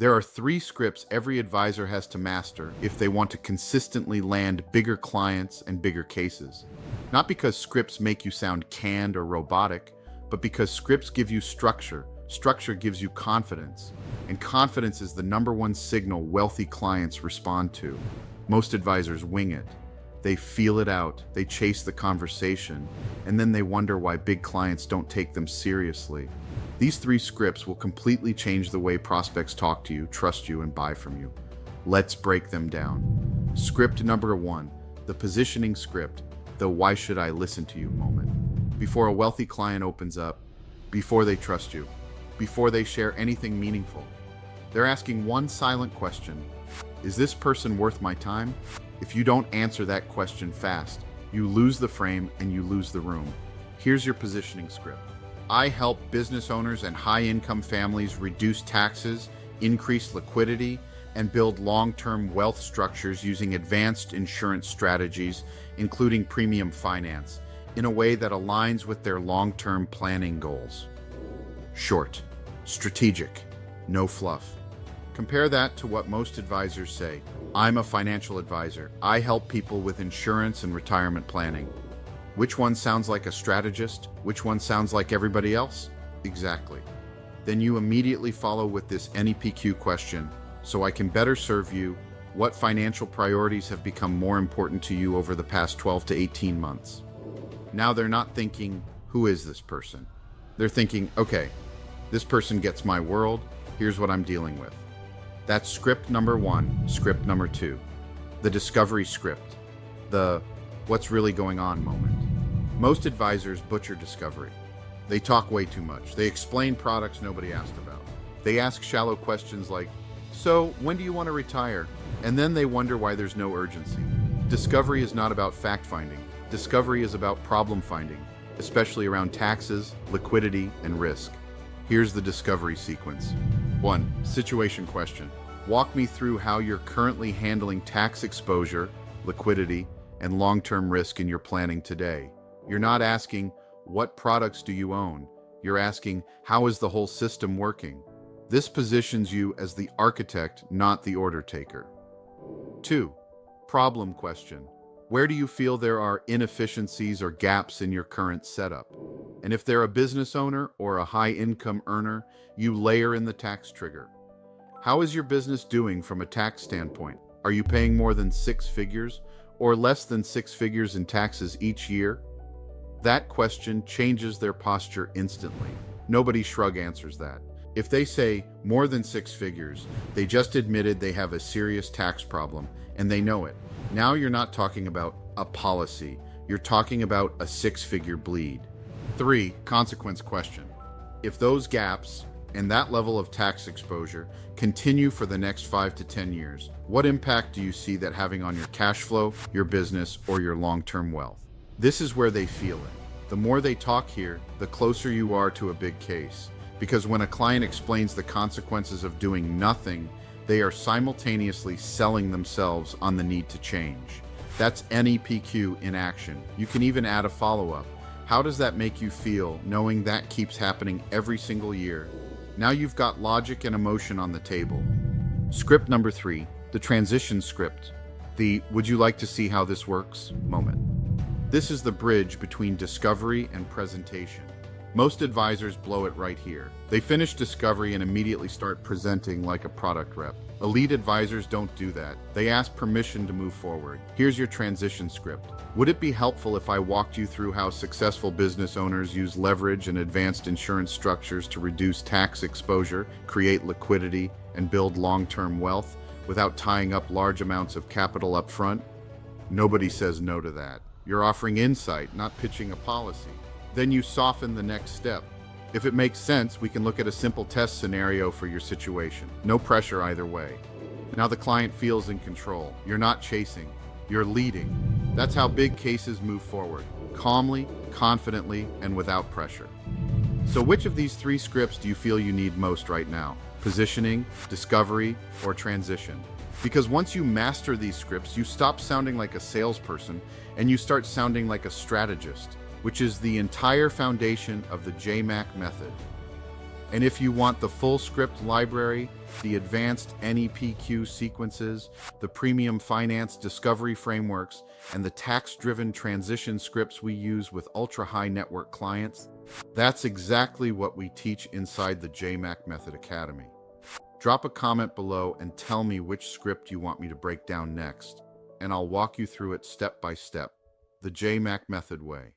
There are three scripts every advisor has to master if they want to consistently land bigger clients and bigger cases. Not because scripts make you sound canned or robotic, but because scripts give you structure. Structure gives you confidence, and confidence is the #1 signal wealthy clients respond to. Most advisors wing it. They feel it out, they chase the conversation, and then they wonder why big clients don't take them seriously. These three scripts will completely change the way prospects talk to you, trust you, and buy from you. Let's break them down. Script number 1, the positioning script, the "why should I listen to you" moment. Before a wealthy client opens up, before they trust you, before they share anything meaningful, they're asking one silent question: is this person worth my time? If you don't answer that question fast, you lose the frame and you lose the room. Here's your positioning script. I help business owners and high-income families reduce taxes, increase liquidity, and build long-term wealth structures using advanced insurance strategies, including premium finance, in a way that aligns with their long-term planning goals. Short, strategic, no fluff. Compare that to what most advisors say. I'm a financial advisor. I help people with insurance and retirement planning. Which one sounds like a strategist? Which one sounds like everybody else? Exactly. Then you immediately follow with this NEPQ question: so I can better serve you, what financial priorities have become more important to you over the past 12 to 18 months? Now they're not thinking, who is this person? They're thinking, okay, this person gets my world, here's what I'm dealing with. That's script number 1. Script number 2, the discovery script, the what's really going on moment. Most advisors butcher discovery. They talk way too much. They explain products nobody asked about. They ask shallow questions like, so when do you want to retire? And then they wonder why there's no urgency. Discovery is not about fact-finding. Discovery is about problem-finding, especially around taxes, liquidity, and risk. Here's the discovery sequence. 1. Situation question. Walk me through how you're currently handling tax exposure, liquidity, and long-term risk in your planning today. You're not asking, what products do you own? You're asking, how is the whole system working? This positions you as the architect, not the order taker. 2. Problem question. Where do you feel there are inefficiencies or gaps in your current setup? And if they're a business owner or a high-income earner, you layer in the tax trigger. How is your business doing from a tax standpoint? Are you paying more than 6 figures or less than 6 figures in taxes each year? That question changes their posture instantly. Nobody shrug answers that. If they say more than 6 figures, they just admitted they have a serious tax problem and they know it. Now you're not talking about a policy, you're talking about a 6-figure bleed. 3. Consequence question. If those gaps and that level of tax exposure continue for the next 5 to 10 years, what impact do you see that having on your cash flow, your business, or your long-term wealth? This is where they feel it. The more they talk here, the closer you are to a big case. Because when a client explains the consequences of doing nothing, they are simultaneously selling themselves on the need to change. That's NEPQ in action. You can even add a follow-up. How does that make you feel knowing that keeps happening every single year? Now you've got logic and emotion on the table. Script number 3, the transition script. The "would you like to see how this works" moment. This is the bridge between discovery and presentation. Most advisors blow it right here. They finish discovery and immediately start presenting like a product rep. Elite advisors don't do that. They ask permission to move forward. Here's your transition script. Would it be helpful if I walked you through how successful business owners use leverage and advanced insurance structures to reduce tax exposure, create liquidity, and build long-term wealth without tying up large amounts of capital up front? Nobody says no to that. You're offering insight, not pitching a policy. Then you soften the next step. If it makes sense, we can look at a simple test scenario for your situation. No pressure either way. Now the client feels in control. You're not chasing, you're leading. That's how big cases move forward, calmly, confidently, and without pressure. So which of these 3 scripts do you feel you need most right now? Positioning, discovery, or transition? Because once you master these scripts, you stop sounding like a salesperson and you start sounding like a strategist, which is the entire foundation of the JMac method. And if you want the full script library, the advanced NEPQ sequences, the premium finance discovery frameworks, and the tax-driven transition scripts we use with ultra-high network clients, that's exactly what we teach inside the JMac Method Academy. Drop a comment below and tell me which script you want me to break down next, and I'll walk you through it step by step, the JMac Method way.